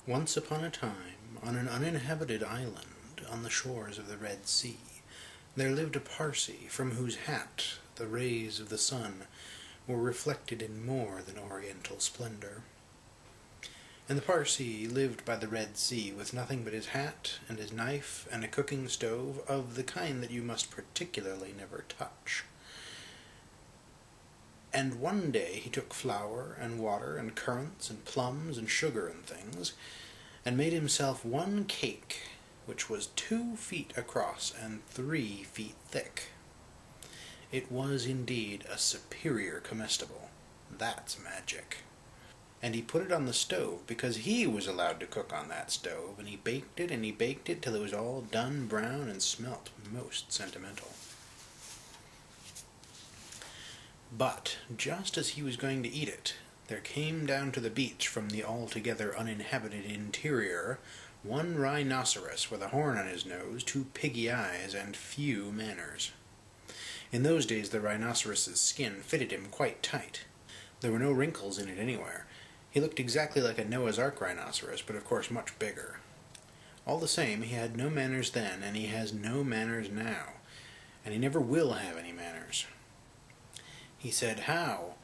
Once upon a time, on an uninhabited island on the shores of the Red Sea, there lived a Parsee from whose hat the rays of the sun were reflected in more than oriental splendor. And the Parsee lived by the Red Sea with nothing but his hat and his knife and a cooking stove of the kind that you must particularly never touch. And one day he took flour and water and currants and plums and sugar and things, and made himself one cake, which was 2 feet across and 3 feet thick. It was indeed a superior comestible. That's magic. And he put it on the stove because he was allowed to cook on that stove, and he baked it till it was all done brown and smelt most sentimental. But just as he was going to eat it, there came down to the beach from the altogether uninhabited interior one rhinoceros with a horn on his nose, 2 piggy eyes, and few manners. In those days the rhinoceros's skin fitted him quite tight. There were no wrinkles in it anywhere. He looked exactly like a Noah's Ark rhinoceros, but of course much bigger. All the same, he had no manners then, and he has no manners now, and he never will have any manners. He said, "How?"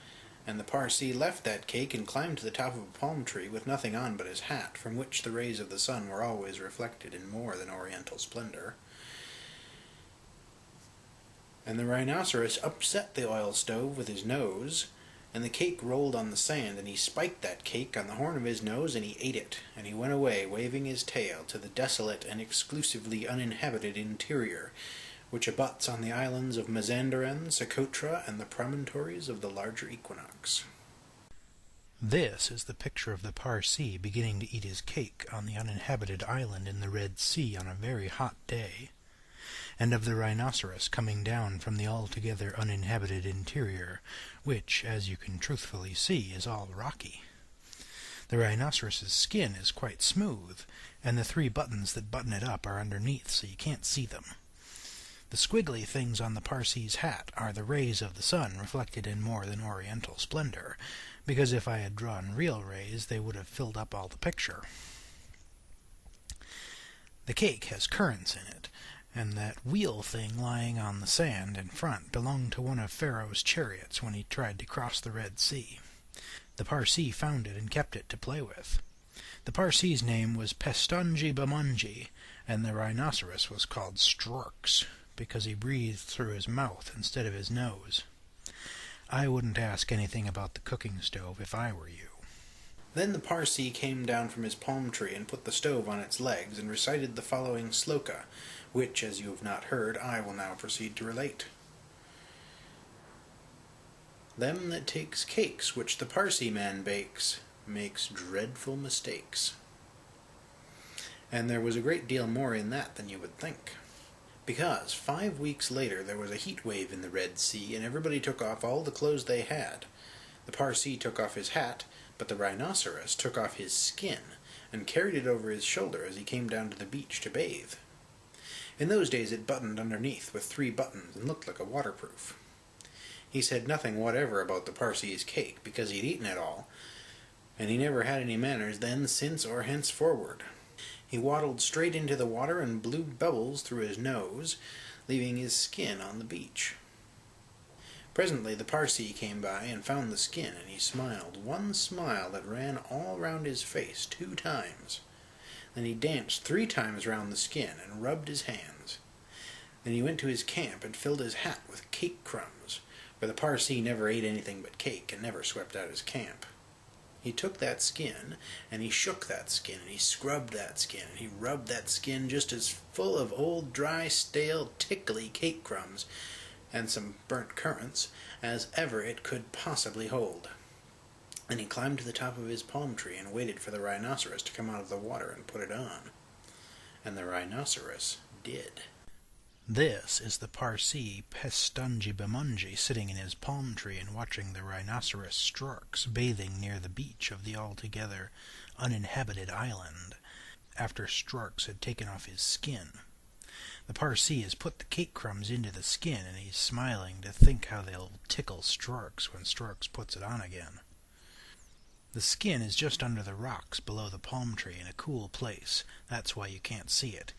And the Parsee left that cake and climbed to the top of a palm tree with nothing on but his hat, from which the rays of the sun were always reflected in more than oriental splendor. And the rhinoceros upset the oil stove with his nose, and the cake rolled on the sand, and he spiked that cake on the horn of his nose, and he ate it, and he went away, waving his tail, to the desolate and exclusively uninhabited interior, which abuts on the islands of Mazanderan, Socotra, and the promontories of the larger equinox. This is the picture of the Parsee beginning to eat his cake on the uninhabited island in the Red Sea on a very hot day, and of the rhinoceros coming down from the altogether uninhabited interior, which, as you can truthfully see, is all rocky. The rhinoceros's skin is quite smooth, and the 3 buttons that button it up are underneath, so you can't see them. The squiggly things on the Parsee's hat are the rays of the sun reflected in more than oriental splendor, because if I had drawn real rays they would have filled up all the picture. The cake has currants in it, and that wheel thing lying on the sand in front belonged to one of Pharaoh's chariots when he tried to cross the Red Sea. The Parsee found it and kept it to play with. The Parsee's name was Pestunji Bamunji, and the rhinoceros was called Storks, because he breathed through his mouth instead of his nose. I wouldn't ask anything about the cooking stove if I were you. Then the Parsee came down from his palm tree and put the stove on its legs and recited the following sloka, which, as you have not heard, I will now proceed to relate. Them that takes cakes which the Parsee man bakes makes dreadful mistakes. And there was a great deal more in that than you would think. Because 5 weeks later there was a heat wave in the Red Sea, and everybody took off all the clothes they had. The Parsee took off his hat, but the rhinoceros took off his skin and carried it over his shoulder as he came down to the beach to bathe. In those days it buttoned underneath with 3 buttons and looked like a waterproof. He said nothing whatever about the Parsee's cake, because he'd eaten it all, and he never had any manners then, since, or henceforward. He waddled straight into the water and blew bubbles through his nose, leaving his skin on the beach. Presently the Parsee came by and found the skin, and he smiled one smile that ran all round his face 2 times. Then he danced 3 times round the skin and rubbed his hands. Then he went to his camp and filled his hat with cake crumbs, for the Parsee never ate anything but cake and never swept out his camp. He took that skin, and he shook that skin, and he scrubbed that skin, and he rubbed that skin just as full of old, dry, stale, tickly cake crumbs, and some burnt currants, as ever it could possibly hold. Then he climbed to the top of his palm tree and waited for the rhinoceros to come out of the water and put it on. And the rhinoceros did. This is the Parsee Pestunji Bamunji sitting in his palm tree and watching the rhinoceros Storks bathing near the beach of the altogether uninhabited island, after Storks had taken off his skin. The Parsee has put the cake crumbs into the skin, and he's smiling to think how they'll tickle Storks when Storks puts it on again. The skin is just under the rocks below the palm tree in a cool place. That's why you can't see it.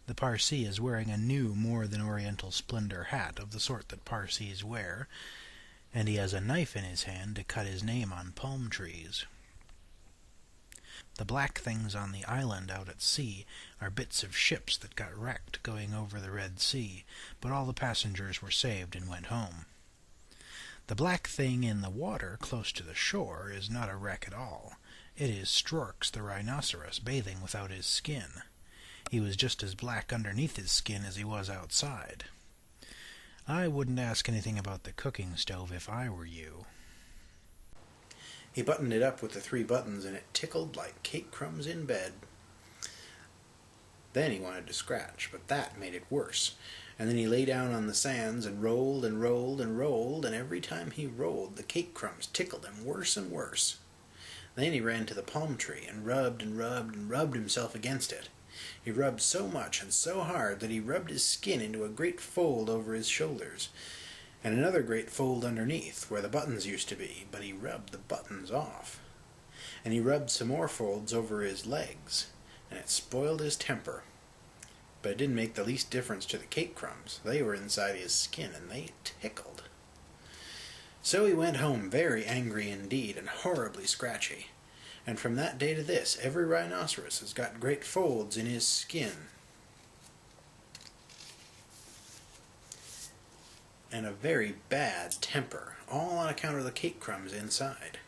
The Parsee is wearing a new more than Oriental splendor hat of the sort that Parsees wear, and he has a knife in his hand to cut his name on palm trees. The black things on the island out at sea are bits of ships that got wrecked going over the Red Sea, but all the passengers were saved and went home. The black thing in the water close to the shore is not a wreck at all. It is Storks the rhinoceros bathing without his skin. He was just as black underneath his skin as he was outside. I wouldn't ask anything about the cooking stove if I were you. He buttoned it up with the 3 buttons, and it tickled like cake crumbs in bed. Then he wanted to scratch, but that made it worse. And then he lay down on the sands and rolled and rolled and rolled, and every time he rolled, the cake crumbs tickled him worse and worse. Then he ran to the palm tree and rubbed and rubbed and rubbed himself against it. He rubbed so much and so hard that he rubbed his skin into a great fold over his shoulders, and another great fold underneath, where the buttons used to be, but he rubbed the buttons off. And he rubbed some more folds over his legs, and it spoiled his temper. But it didn't make the least difference to the cake crumbs. They were inside his skin, and they tickled. So he went home very angry indeed, and horribly scratchy. And from that day to this, every rhinoceros has got great folds in his skin, and a very bad temper, all on account of the cake crumbs inside.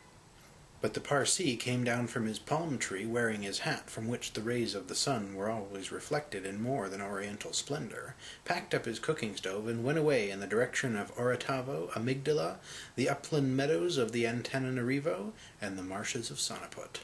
But the Parsee came down from his palm tree wearing his hat from which the rays of the sun were always reflected in more than Oriental splendor, packed up his cooking stove, and went away in the direction of Orotavo, Amygdala, the upland meadows of the Antananarivo, and the marshes of Sonaput.